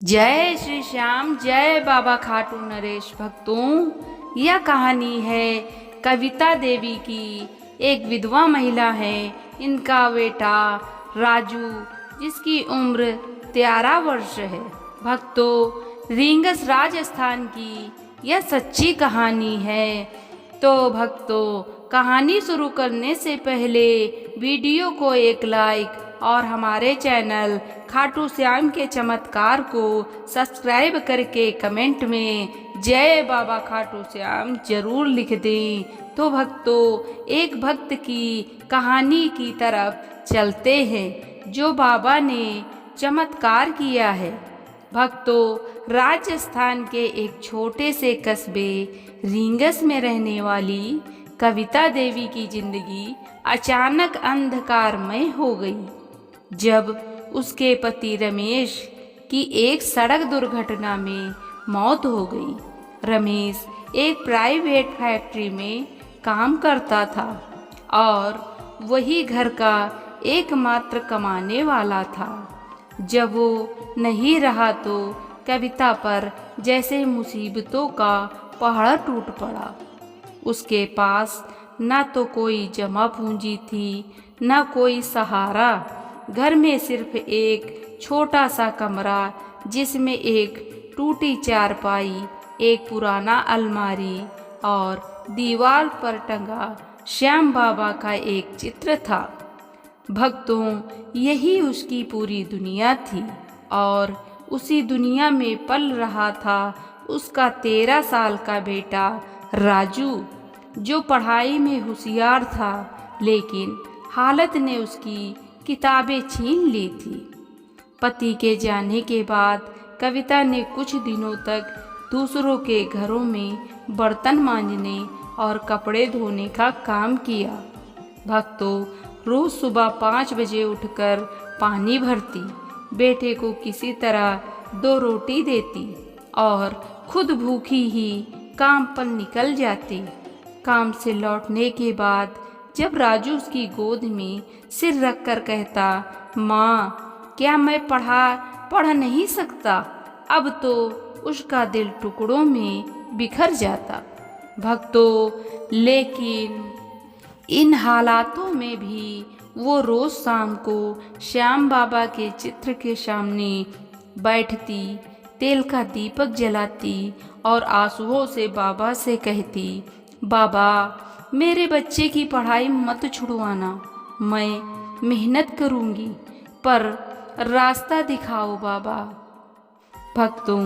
जय श्री श्याम, जय बाबा खाटू नरेश। भक्तों, यह कहानी है कविता देवी की। एक विधवा महिला है। इनका बेटा राजू, जिसकी उम्र 13 वर्ष है। भक्तों, रींगस राजस्थान की यह सच्ची कहानी है। तो भक्तों, कहानी शुरू करने से पहले वीडियो को एक लाइक और हमारे चैनल खाटू श्याम के चमत्कार को सब्सक्राइब करके कमेंट में जय बाबा खाटू श्याम जरूर लिख दें। तो भक्तों, एक भक्त की कहानी की तरफ चलते हैं जो बाबा ने चमत्कार किया है। भक्तों, राजस्थान के एक छोटे से कस्बे रींगस में रहने वाली कविता देवी की जिंदगी अचानक अंधकारमय हो गई जब उसके पति रमेश की एक सड़क दुर्घटना में मौत हो गई। रमेश एक प्राइवेट फैक्ट्री में काम करता था और वही घर का एकमात्र कमाने वाला था। जब वो नहीं रहा तो कविता पर जैसे मुसीबतों का पहाड़ टूट पड़ा। उसके पास न तो कोई जमा पूंजी थी, न कोई सहारा। घर में सिर्फ एक छोटा सा कमरा, जिसमें एक टूटी चारपाई, एक पुराना अलमारी और दीवार पर टंगा श्याम बाबा का एक चित्र था। भक्तों, यही उसकी पूरी दुनिया थी और उसी दुनिया में पल रहा था उसका 13 साल का बेटा राजू, जो पढ़ाई में होशियार था, लेकिन हालत ने उसकी किताबें छीन ली थी। पति के जाने के बाद कविता ने कुछ दिनों तक दूसरों के घरों में बर्तन मांजने और कपड़े धोने का काम किया। भक्तों, रोज सुबह 5 बजे उठकर पानी भरती, बेटे को किसी तरह 2 रोटी देती और खुद भूखी ही काम पर निकल जाती। काम से लौटने के बाद जब राजू उसकी गोद में सिर रखकर कहता, माँ, क्या मैं पढ़ नहीं सकता, अब तो उसका दिल टुकड़ों में बिखर जाता। भक्तों, लेकिन इन हालातों में भी वो रोज शाम को श्याम बाबा के चित्र के सामने बैठती, तेल का दीपक जलाती और आंसुओं से बाबा से कहती, बाबा, मेरे बच्चे की पढ़ाई मत छुड़वाना, मैं मेहनत करूंगी, पर रास्ता दिखाओ बाबा। भक्तों,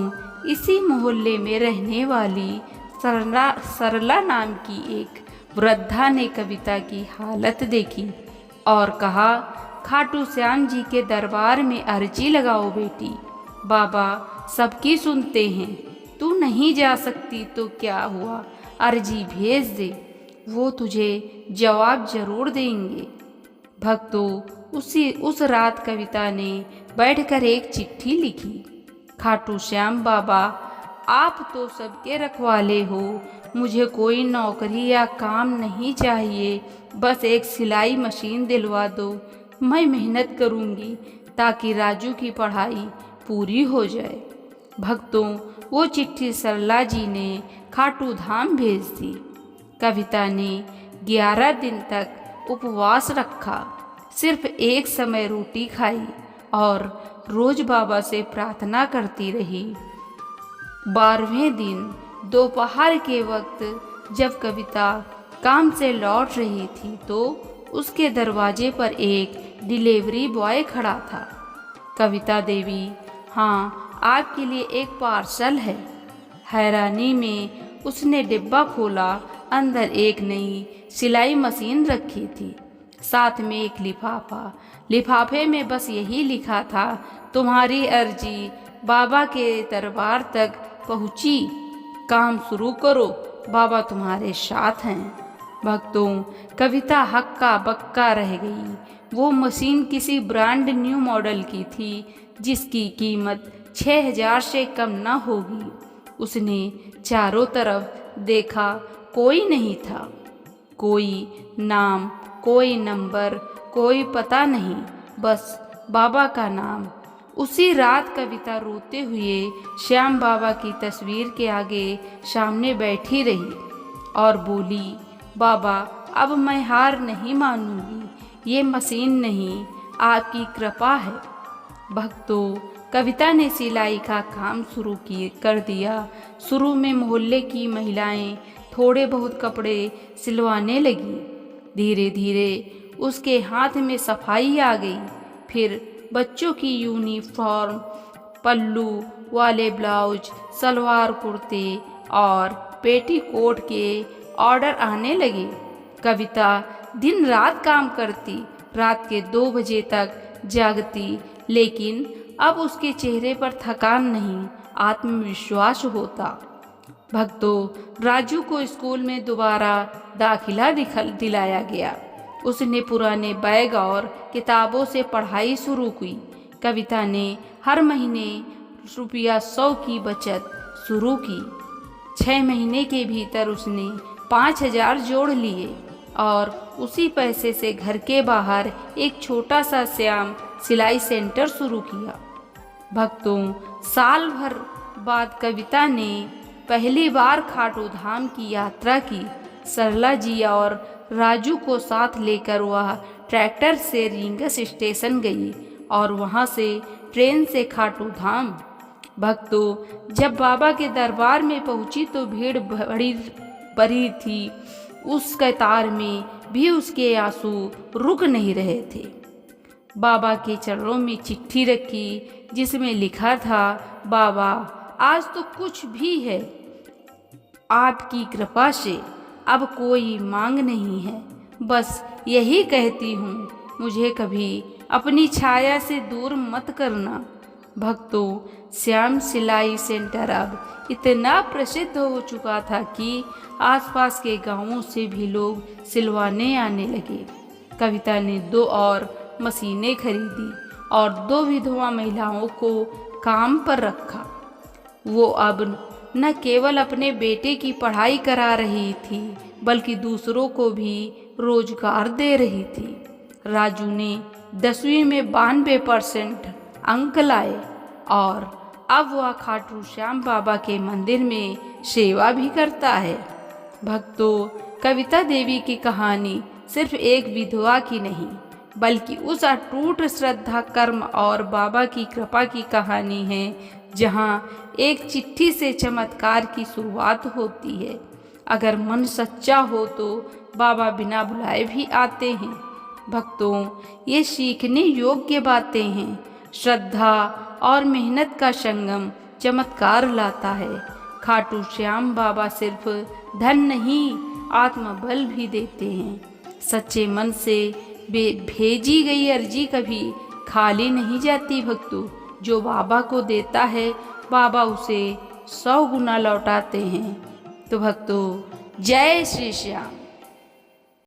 इसी मोहल्ले में रहने वाली सरला नाम की एक वृद्धा ने कविता की हालत देखी और कहा, खाटू श्याम जी के दरबार में अर्जी लगाओ बेटी, बाबा सबकी सुनते हैं। तू नहीं जा सकती तो क्या हुआ, अर्जी भेज दे, वो तुझे जवाब जरूर देंगे। भक्तों, उस रात कविता ने बैठकर एक चिट्ठी लिखी। खाटू श्याम बाबा, आप तो सबके रखवाले हो, मुझे कोई नौकरी या काम नहीं चाहिए, बस एक सिलाई मशीन दिलवा दो, मैं मेहनत करूंगी ताकि राजू की पढ़ाई पूरी हो जाए। भक्तों, वो चिट्ठी सरला जी ने खाटू धाम भेज दी। कविता ने 11 दिन तक उपवास रखा, सिर्फ एक समय रोटी खाई और रोज बाबा से प्रार्थना करती रही। 12वें दिन दोपहर के वक्त जब कविता काम से लौट रही थी तो उसके दरवाजे पर एक डिलीवरी बॉय खड़ा था। कविता देवी, हाँ, आपके लिए एक पार्सल है। हैरानी में उसने डिब्बा खोला। अंदर एक नई सिलाई मशीन रखी थी, साथ में एक लिफाफा। लिफाफे में बस यही लिखा था, तुम्हारी अर्जी बाबा के दरबार तक पहुंची, काम शुरू करो, बाबा तुम्हारे साथ हैं। भक्तों, कविता हक्का बक्का रह गई। वो मशीन किसी ब्रांड न्यू मॉडल की थी, जिसकी कीमत 6000 से कम न होगी। उसने चारों तरफ देखा, कोई नहीं था, कोई नाम, कोई नंबर, कोई पता नहीं, बस बाबा का नाम। उसी रात कविता रोते हुए श्याम बाबा की तस्वीर के आगे सामने बैठी रही और बोली, बाबा अब मैं हार नहीं मानूंगी, ये मशीन नहीं आपकी कृपा है। भक्तों, कविता ने सिलाई का काम शुरू कर दिया। शुरू में मोहल्ले की महिलाएं थोड़े बहुत कपड़े सिलवाने लगी। धीरे धीरे उसके हाथ में सफाई आ गई। फिर बच्चों की यूनिफॉर्म, पल्लू वाले ब्लाउज, सलवार कुर्ते और पेटीकोट के ऑर्डर आने लगे। कविता दिन रात काम करती, रात के 2 बजे तक जागती, लेकिन अब उसके चेहरे पर थकान नहीं, आत्मविश्वास होता। भक्तों, राजू को स्कूल में दोबारा दाखिला दिलाया गया। उसने पुराने बैग और किताबों से पढ़ाई शुरू की। कविता ने हर महीने ₹100 की बचत शुरू की। 6 महीने के भीतर उसने 5,000 जोड़ लिए और उसी पैसे से घर के बाहर एक छोटा सा श्याम सिलाई सेंटर शुरू किया। भक्तों, साल भर बाद कविता ने पहली बार खाटू धाम की यात्रा की। सरला जी और राजू को साथ लेकर वह ट्रैक्टर से रींगस स्टेशन गई और वहां से ट्रेन से खाटू धाम। भक्तों, जब बाबा के दरबार में पहुंची तो भीड़ बड़ी थी। उस कतार में भी उसके आंसू रुक नहीं रहे थे। बाबा के चरणों में चिट्ठी रखी जिसमें लिखा था, बाबा आज तो कुछ भी है, आपकी कृपा से अब कोई मांग नहीं है। बस यही कहती हूँ, मुझे कभी अपनी छाया से दूर मत करना। भक्तों, श्याम सिलाई सेंटर अब इतना प्रसिद्ध हो चुका था कि आसपास के गांवों से भी लोग सिलवाने आने लगे। कविता ने 2 और मशीनें खरीदी और 2 विधवा महिलाओं को काम पर रखा। वो अब न केवल अपने बेटे की पढ़ाई करा रही थी, बल्कि दूसरों को भी रोजगार दे रही थी। राजू ने 10वीं में 92% अंक लाए और अब वह खाटू श्याम बाबा के मंदिर में सेवा भी करता है। भक्तों, कविता देवी की कहानी सिर्फ एक विधवा की नहीं, बल्कि उस अटूट श्रद्धा, कर्म और बाबा की कृपा की कहानी है, जहां एक चिट्ठी से चमत्कार की शुरुआत होती है। अगर मन सच्चा हो तो बाबा बिना बुलाए भी आते हैं। भक्तों, ये सीखने योग्य बातें हैं। श्रद्धा और मेहनत का संगम चमत्कार लाता है। खाटू श्याम बाबा सिर्फ धन नहीं, आत्मबल भी देते हैं। सच्चे मन से भेजी गई अर्जी कभी खाली नहीं जाती। भक्तों, जो बाबा को देता है, बाबा उसे 100 गुना लौटाते हैं। तो भक्तों, जय श्री श्याम।